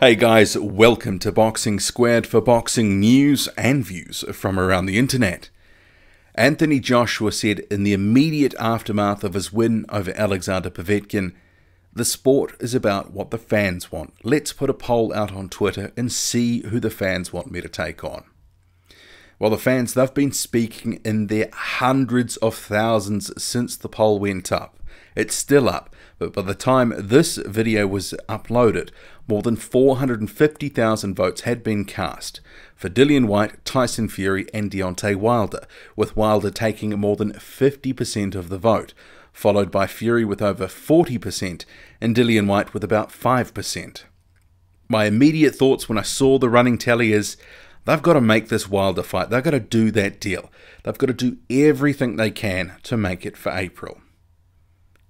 Hey guys, welcome to Boxing Squared for boxing news and views from around the internet. Anthony Joshua said in the immediate aftermath of his win over Alexander Povetkin, "The sport is about what the fans want. Let's put a poll out on Twitter and see who the fans want me to take on." Well, the fans, they've been speaking in their hundreds of thousands since the poll went up. It's still up, but by the time this video was uploaded, more than 450,000 votes had been cast for Dillian Whyte, Tyson Fury and Deontay Wilder, with Wilder taking more than 50% of the vote, followed by Fury with over 40% and Dillian Whyte with about 5%. My immediate thoughts when I saw the running tally is, they've got to make this Wilder fight. They've got to do that deal. They've got to do everything they can to make it for April.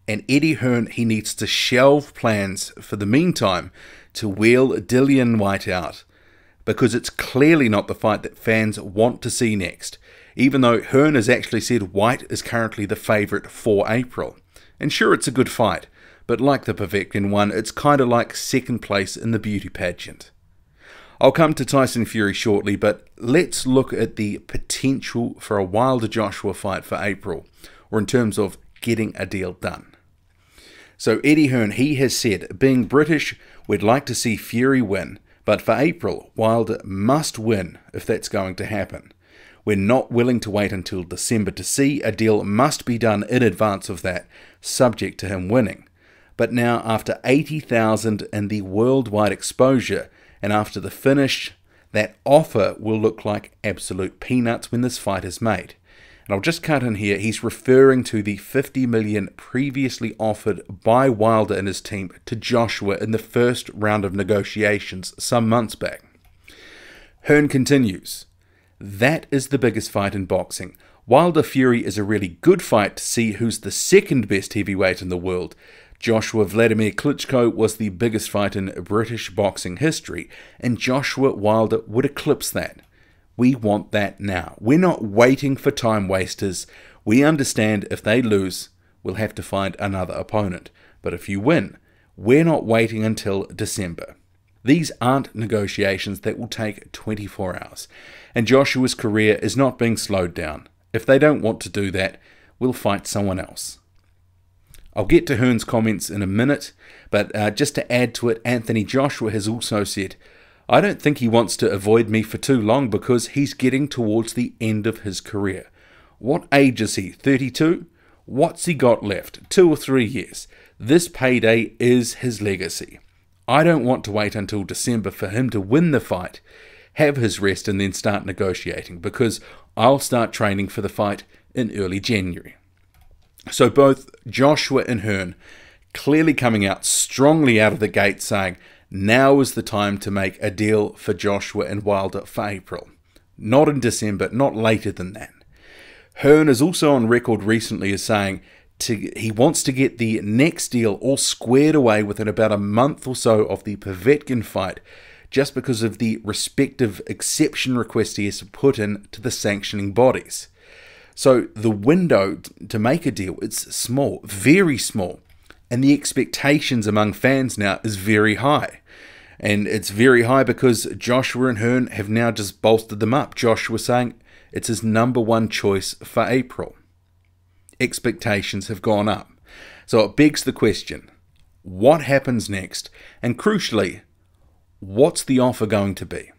And Eddie Hearn, he needs to shelve plans for the meantime to wheel Dillian Whyte out, because it's clearly not the fight that fans want to see next, even though Hearn has actually said Whyte is currently the favourite for April. And sure, it's a good fight, but like the Povetkin one, it's kind of like second place in the beauty pageant. I'll come to Tyson Fury shortly, but let's look at the potential for a Wilder-Joshua fight for April, or in terms of getting a deal done. So Eddie Hearn, he has said, being British, we'd like to see Fury win, but for April, Wilder must win if that's going to happen. We're not willing to wait until December to see. A deal must be done in advance of that, subject to him winning. But now, after 80,000 in the worldwide exposure, and after the finish, that offer will look like absolute peanuts when this fight is made. And I'll just cut in here, he's referring to the $50 million previously offered by Wilder and his team to Joshua in the first round of negotiations some months back. Hearn continues, "That is the biggest fight in boxing. Wilder-Fury is a really good fight to see who's the second best heavyweight in the world. Joshua-Vladimir Klitschko was the biggest fight in British boxing history, and Joshua-Wilder would eclipse that. We want that now. We're not waiting for time wasters. We understand if they lose, we'll have to find another opponent. But if you win, we're not waiting until December. These aren't negotiations that will take 24 hours. And Joshua's career is not being slowed down. If they don't want to do that, we'll fight someone else." I'll get to Hearn's comments in a minute, but just to add to it, Anthony Joshua has also said, "I don't think he wants to avoid me for too long because he's getting towards the end of his career. What age is he? 32? What's he got left? 2 or 3 years. This payday is his legacy. I don't want to wait until December for him to win the fight, have his rest and then start negotiating, because I'll start training for the fight in early January." So both Joshua and Hearn clearly coming out strongly out of the gate saying, now is the time to make a deal for Joshua and Wilder for April. Not in December, not later than that. Hearn is also on record recently as saying he wants to get the next deal all squared away within about a month or so of the Povetkin fight, just because of the respective exception requests he has to put in to the sanctioning bodies. So the window to make a deal, it's small, very small. And the expectations among fans now is very high. And it's very high because Joshua and Hearn have now just bolstered them up. Joshua saying it's his #1 choice for April. Expectations have gone up. So it begs the question, what happens next? And crucially, what's the offer going to be?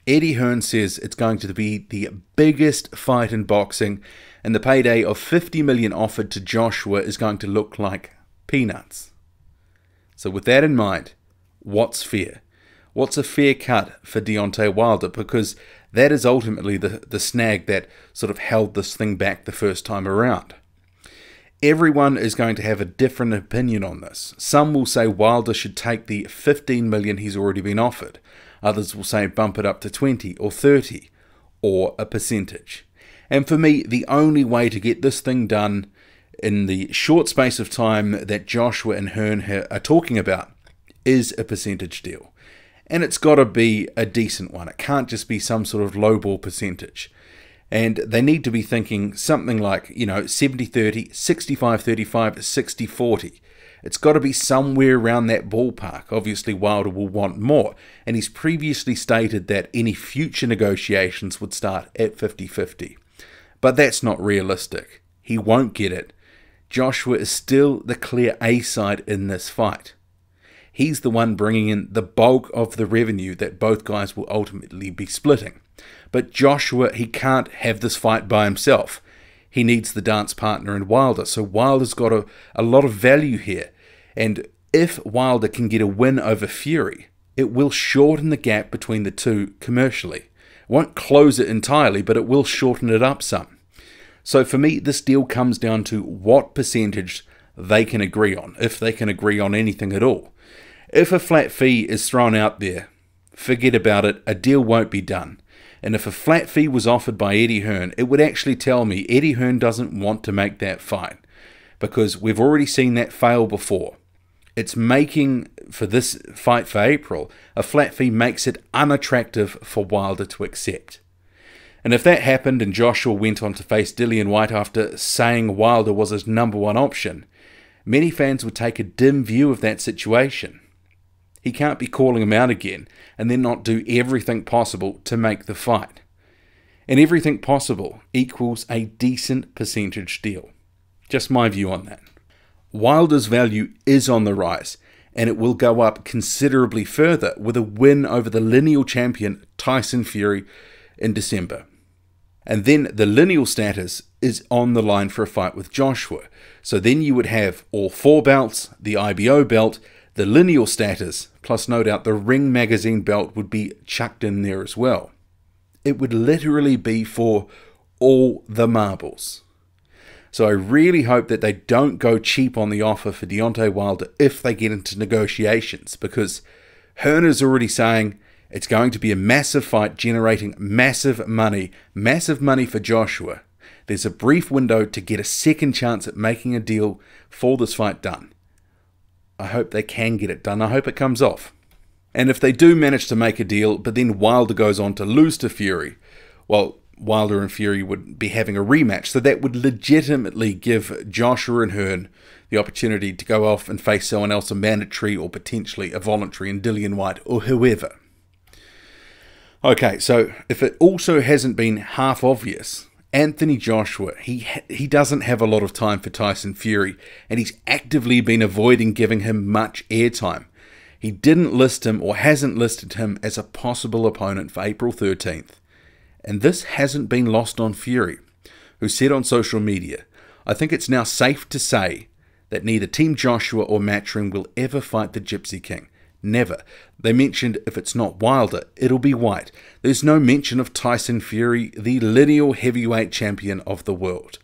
Eddie Hearn says it's going to be the biggest fight in boxing, and the payday of $50 million offered to Joshua is going to look like peanuts. So with that in mind, what's fair? What's a fair cut for Deontay Wilder? Because that is ultimately the snag that sort of held this thing back the first time around. Everyone is going to have a different opinion on this. Some will say Wilder should take the $15 million he's already been offered. Others will say bump it up to 20 or 30 or a percentage. And for me, the only way to get this thing done in the short space of time that Joshua and Hearn are talking about is a percentage deal. And it's got to be a decent one. It can't just be some sort of lowball percentage. And they need to be thinking something like, 70-30, 65-35, 60-40. It's got to be somewhere around that ballpark. Obviously, Wilder will want more, and he's previously stated that any future negotiations would start at 50-50. But that's not realistic. He won't get it. Joshua is still the clear A-side in this fight. He's the one bringing in the bulk of the revenue that both guys will ultimately be splitting. But Joshua, he can't have this fight by himself. He needs the dance partner in Wilder. So Wilder's got a lot of value here. And if Wilder can get a win over Fury, it will shorten the gap between the two commercially. It won't close it entirely, but it will shorten it up some. So for me, this deal comes down to what percentage they can agree on, if they can agree on anything at all. If a flat fee is thrown out there, forget about it, a deal won't be done. And if a flat fee was offered by Eddie Hearn, it would actually tell me Eddie Hearn doesn't want to make that fight, because we've already seen that fail before. It's making, for this fight for April, a flat fee makes it unattractive for Wilder to accept. And if that happened and Joshua went on to face Dillian Whyte after saying Wilder was his #1 option, many fans would take a dim view of that situation. He can't be calling him out again and then not do everything possible to make the fight. And everything possible equals a decent percentage deal. Just my view on that. Wilder's value is on the rise, and it will go up considerably further with a win over the lineal champion Tyson Fury in December. And then the lineal status is on the line for a fight with Joshua. So then you would have all 4 belts, the IBO belt, the lineal status, plus no doubt the Ring Magazine belt would be chucked in there as well. It would literally be for all the marbles. So I really hope that they don't go cheap on the offer for Deontay Wilder if they get into negotiations, because Hearn is already saying it's going to be a massive fight generating massive money for Joshua. There's a brief window to get a second chance at making a deal for this fight done. I hope they can get it done. I hope it comes off. And if they do manage to make a deal, but then Wilder goes on to lose to Fury, well, Wilder and Fury would be having a rematch. So that would legitimately give Joshua and Hearn the opportunity to go off and face someone else, a mandatory or potentially a voluntary, in Dillian Whyte or whoever. Okay, so if it also hasn't been half obvious, Anthony Joshua, he doesn't have a lot of time for Tyson Fury, and he's actively been avoiding giving him much airtime. He didn't list him, or hasn't listed him, as a possible opponent for April 13th. And this hasn't been lost on Fury, who said on social media, "I think it's now safe to say that neither Team Joshua or Matchroom will ever fight the Gypsy King. Never. They mentioned if it's not Wilder, it'll be Whyte. There's no mention of Tyson Fury, the lineal heavyweight champion of the world.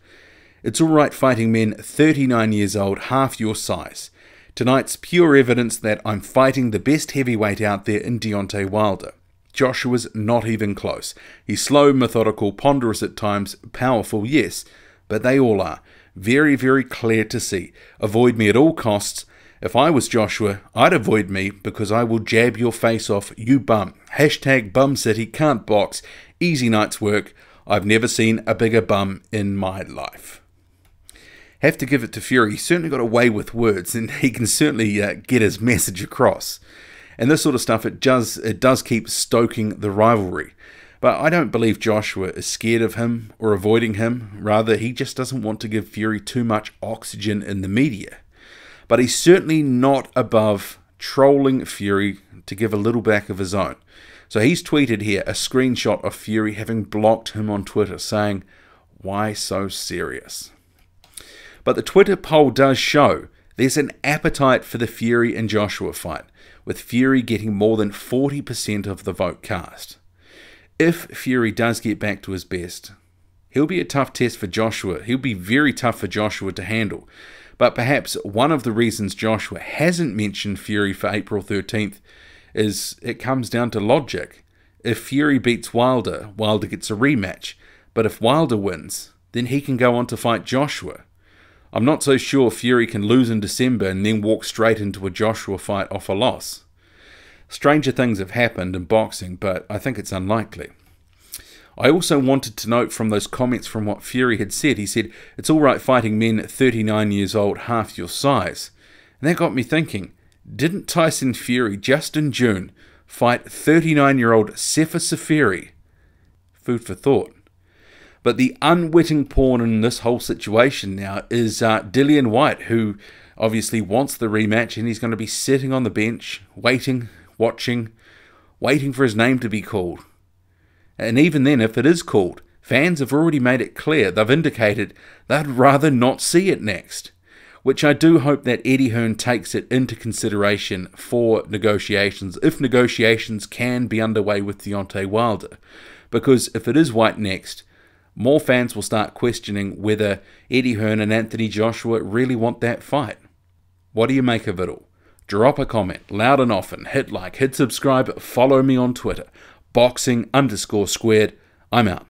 It's alright fighting men 39 years old, half your size. Tonight's pure evidence that I'm fighting the best heavyweight out there in Deontay Wilder. Joshua's not even close. He's slow, methodical, ponderous at times, powerful, yes, but they all are. Very, very clear to see. Avoid me at all costs. If I was Joshua, I'd avoid me because I will jab your face off, you bum. Hashtag bum city, can't box. Easy night's work. I've never seen a bigger bum in my life." Have to give it to Fury. He's certainly got a way with words, and he can certainly get his message across. And this sort of stuff, it does keep stoking the rivalry. But I don't believe Joshua is scared of him or avoiding him. Rather, he just doesn't want to give Fury too much oxygen in the media. But he's certainly not above trolling Fury to give a little back of his own. So he's tweeted here a screenshot of Fury having blocked him on Twitter, saying, "Why so serious?" But the Twitter poll does show there's an appetite for the Fury and Joshua fight, with Fury getting more than 40% of the vote cast. If Fury does get back to his best, he'll be a tough test for Joshua. He'll be very tough for Joshua to handle. But perhaps one of the reasons Joshua hasn't mentioned Fury for April 13th is it comes down to logic. If Fury beats Wilder, Wilder gets a rematch. But if Wilder wins, then he can go on to fight Joshua. I'm not so sure Fury can lose in December and then walk straight into a Joshua fight off a loss. Stranger things have happened in boxing, but I think it's unlikely. I also wanted to note from those comments from what Fury had said. He said, "It's alright fighting men 39 years old, half your size." And that got me thinking, didn't Tyson Fury just in June fight 39-year-old Sefa Fury? Food for thought. But the unwitting pawn in this whole situation now is Dillian Whyte, who obviously wants the rematch, and he's going to be sitting on the bench, waiting, watching, waiting for his name to be called. And even then, if it is called, fans have already made it clear, they've indicated they'd rather not see it next. Which I do hope that Eddie Hearn takes it into consideration for negotiations, if negotiations can be underway with Deontay Wilder. Because if it is Whyte next, more fans will start questioning whether Eddie Hearn and Anthony Joshua really want that fight. What do you make of it all? Drop a comment, loud and often, hit like, hit subscribe, follow me on Twitter, boxing_squared. I'm out.